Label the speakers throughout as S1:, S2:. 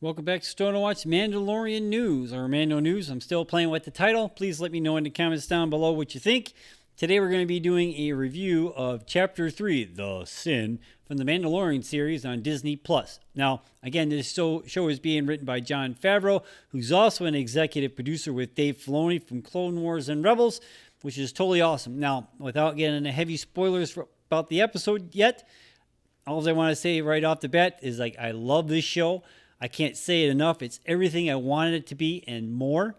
S1: Welcome back to Stone to Watch Mandalorian News, or Mando News. I'm still playing with the title. Please let me know in the comments down below what you think. Today we're going to be doing a review of Chapter 3, The Sin, from the Mandalorian series on Disney+. Now, again, this show is being written by Jon Favreau, who's also an executive producer with Dave Filoni from Clone Wars and Rebels, which is totally awesome. Now, without getting into heavy spoilers about the episode yet, all I want to say right off the bat is, I love this show. I can't say it enough. It's everything I wanted it to be and more.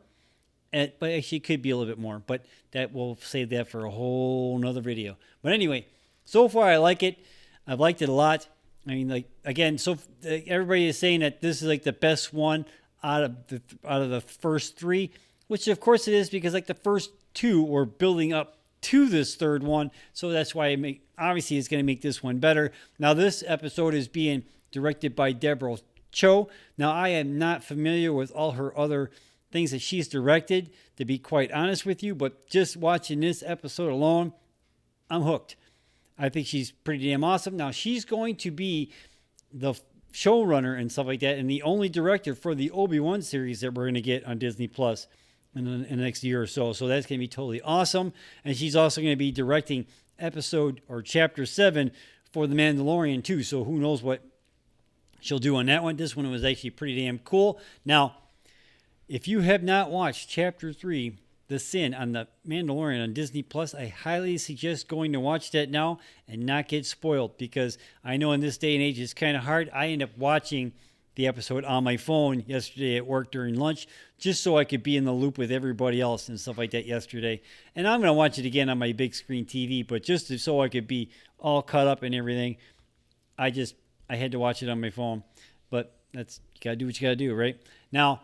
S1: But actually, it could be a little bit more. But we'll save that for a whole nother video. But anyway, so far I like it. I've liked it a lot. I mean, again, everybody is saying that this is the best one out of the first three, which of course it is, because the first two were building up to this third one. So that's why obviously it's going to make this one better. Now, this episode is being directed by Deborah Chow. Now, I am not familiar with all her other things that she's directed, to be quite honest with you, but just watching this episode alone, I'm hooked. I think she's pretty damn awesome. Now, she's going to be the showrunner and stuff like that, and the only director for the Obi-Wan series that we're going to get on Disney Plus in the next year or so. So that's going to be totally awesome. And she's also going to be directing episode or chapter 7 for The Mandalorian too. So who knows what she'll do on that one. This one was actually pretty damn cool. Now, if you have not watched Chapter 3, The Sin, on The Mandalorian on Disney Plus, I highly suggest going to watch that now and not get spoiled, because I know in this day and age it's kind of hard. I end up watching the episode on my phone yesterday at work during lunch, just so I could be in the loop with everybody else and stuff like that yesterday. And I'm going to watch it again on my big screen TV, but just so I could be all caught up and everything, I had to watch it on my phone. But you got to do what you got to do, right? Now,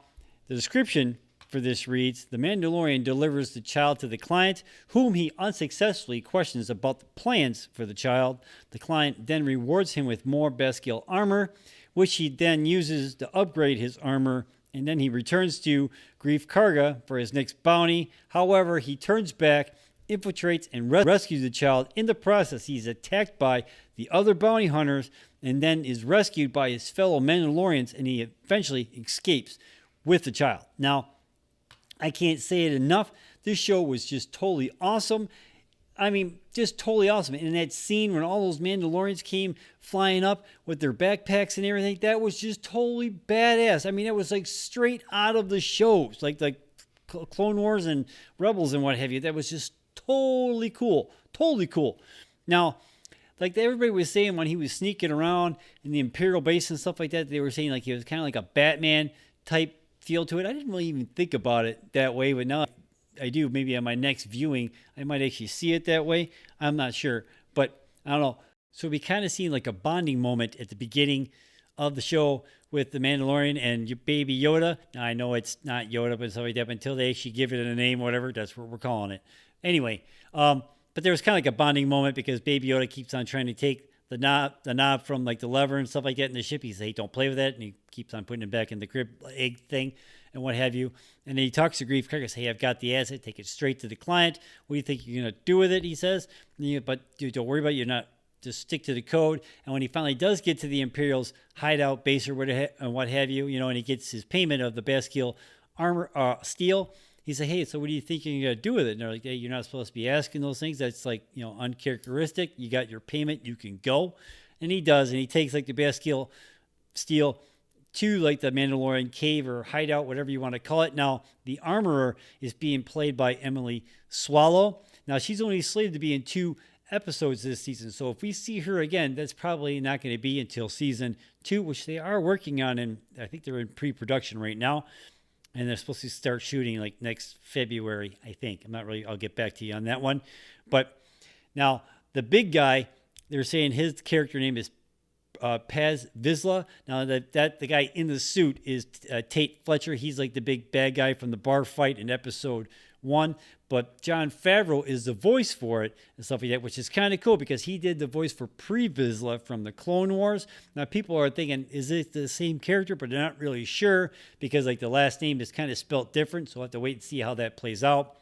S1: the description for this reads, the Mandalorian delivers the child to the client, whom he unsuccessfully questions about the plans for the child. The client then rewards him with more Beskar armor, which he then uses to upgrade his armor, and then he returns to Greef Carga for his next bounty. However, he turns back, infiltrates, and rescues the child. In the process, he's attacked by the other bounty hunters and then is rescued by his fellow Mandalorians, and he eventually escapes with the child. Now, I can't say it enough. This show was just totally awesome. I mean, just totally awesome. And that scene when all those Mandalorians came flying up with their backpacks and everything, that was just totally badass. I mean, it was straight out of the shows, like Clone Wars and Rebels and what have you. That was just totally cool. Totally cool. Now, everybody was saying when he was sneaking around in the Imperial base and stuff like that, they were saying he was kind of like a Batman type feel to it. I didn't really even think about it that way, but now I do. Maybe on my next viewing, I might actually see it that way. I'm not sure, but I don't know. So we kind of seen a bonding moment at the beginning of the show with the Mandalorian and your baby Yoda. Now, I know it's not Yoda, but stuff like that. But until they actually give it a name, or whatever, that's what we're calling it. Anyway, but there was kind of a bonding moment, because baby Yoda keeps on trying to take the knob from the lever and stuff like that in the ship. He says, hey, don't play with that. And he keeps on putting it back in the crib egg thing and what have you. And then he talks to Greef Carga, says, hey, I've got the asset. Take it straight to the client. What do you think you're going to do with it? He says, but dude, don't worry about it. You're not, just stick to the code. And when he finally does get to the Imperial's hideout base or what have you, and he gets his payment of the Beskar armor, steel, he said, hey, so what do you think you're going to do with it? And they're like, hey, you're not supposed to be asking those things. That's uncharacteristic. You got your payment. You can go. And he does. And he takes the Beskar steel to the Mandalorian cave or hideout, whatever you want to call it. Now, the armorer is being played by Emily Swallow. Now, she's only slated to be in 2 episodes this season. So if we see her again, that's probably not going to be until season 2, which they are working on. And I think they're in pre-production right now. And they're supposed to start shooting next February, I think. I'm not really, I'll get back to you on that one. But now, the big guy, they're saying his character name is Paz Vizsla. Now, the guy in the suit is Tate Fletcher. He's the big bad guy from the bar fight in episode 1. But Jon Favreau is the voice for it and stuff like that, which is kind of cool, because he did the voice for Pre-Vizsla from the Clone Wars. Now, people are thinking, is it the same character? But they're not really sure, because the last name is kind of spelt different. So we'll have to wait and see how that plays out.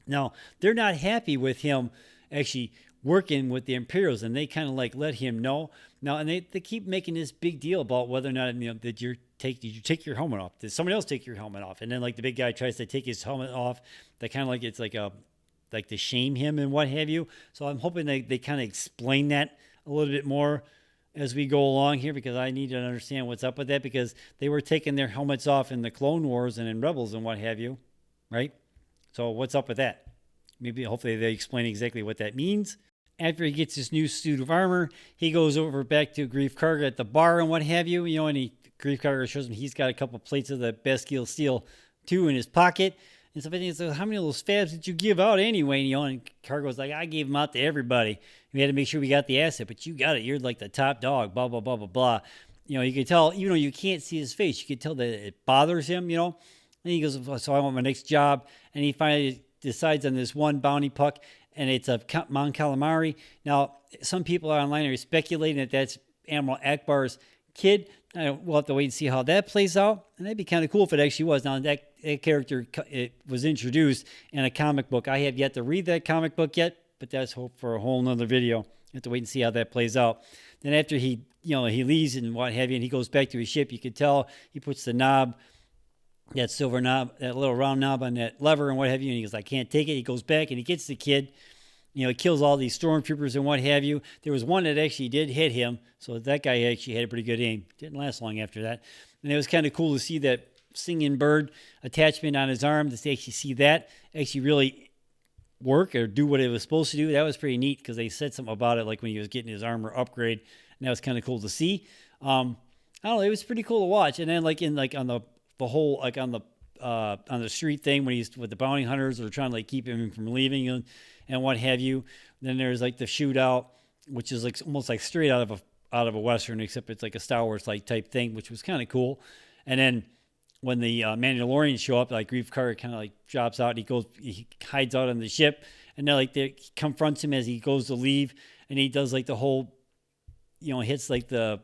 S1: Now, they're not happy with him actually working with the Imperials, and they kind of let him know. Now, and they keep making this big deal about whether or not, that you're did you take your helmet off? Did somebody else take your helmet off? And then like the big guy tries to take his helmet off. That kind of like, it's like to shame him and what have you. So I'm hoping they kind of explain that a little bit more as we go along here, because I need to understand what's up with that, because they were taking their helmets off in the Clone Wars and in Rebels and what have you, right? So what's up with that? Maybe hopefully they explain exactly what that means. After he gets his new suit of armor, he goes over back to Greef Carga at the bar and what have you, and Greef Carga shows him he's got a couple plates of the Beskar steel too in his pocket. And somebody says, how many of those fabs did you give out anyway? And Cargo's like, I gave them out to everybody. We had to make sure we got the asset, but you got it. You're like the top dog, blah, blah, blah, blah, blah. You could tell, even though you can't see his face, you could tell that it bothers him, And he goes, so I want my next job. And he finally decides on this one bounty puck, and it's a Mon Calamari. Now, some people online are speculating that that's Admiral Akbar's kid. We'll have to wait and see how that plays out. And that'd be kind of cool if it actually was. Now, that character, it was introduced in a comic book. I have yet to read that comic book yet, but that's hope for a whole nother video. You have to wait and see how that plays out. Then after he leaves and what have you, and he goes back to his ship, you could tell he puts the knob, that silver knob, that little round knob on that lever and what have you, and he goes, I can't take it. He goes back and he gets the kid. He kills all these stormtroopers and what have you. There was one that actually did hit him, so that guy actually had a pretty good aim. Didn't last long after that. And it was kind of cool to see that singing bird attachment on his arm, to actually see that actually really work or do what it was supposed to do. That was pretty neat, because they said something about it, like when he was getting his armor upgrade, and that was kind of cool to see. I don't know, it was pretty cool to watch. And then on the street thing, when he's with the bounty hunters, or trying to keep him from leaving and what have you. Then there's the shootout, which is almost straight out of a Western, except it's like a Star Wars type thing, which was kind of cool. And then when the Mandalorians show up, Greef Carga kind of drops out, and he hides out on the ship, and then he confronts him as he goes to leave, and he does the whole, hits the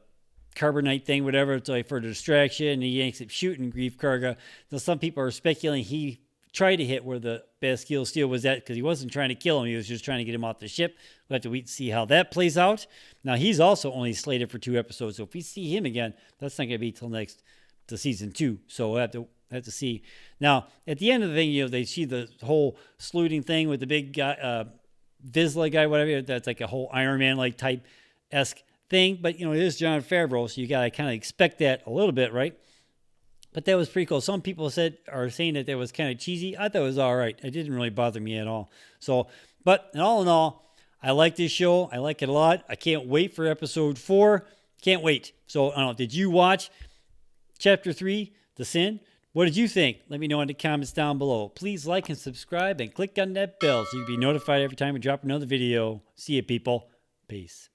S1: carbonite thing, whatever, it's for a distraction, and he yanks it shooting Greef Carga. Now some people are speculating he tried to hit where the Beskar steel was at, because he wasn't trying to kill him, he was just trying to get him off the ship. We'll have to wait and see how that plays out. Now he's also only slated for 2 episodes, so if we see him again, that's not going to be till to season 2. So we'll have to see. Now at the end of the thing, they see the whole saluting thing with the big guy, Vizsla guy, whatever. That's a whole Iron Man type esque thing, but it is Jon Favreau, so you got to kind of expect that a little bit, right? But that was pretty cool. Some people are saying that was kind of cheesy. I thought it was all right. It didn't really bother me at all. So, but in all, I like this show. I like it a lot. I can't wait for episode 4. Can't wait. So, I don't know. Did you watch Chapter 3, The Sin? What did you think? Let me know in the comments down below. Please like and subscribe and click on that bell so you can be notified every time we drop another video. See you, people. Peace.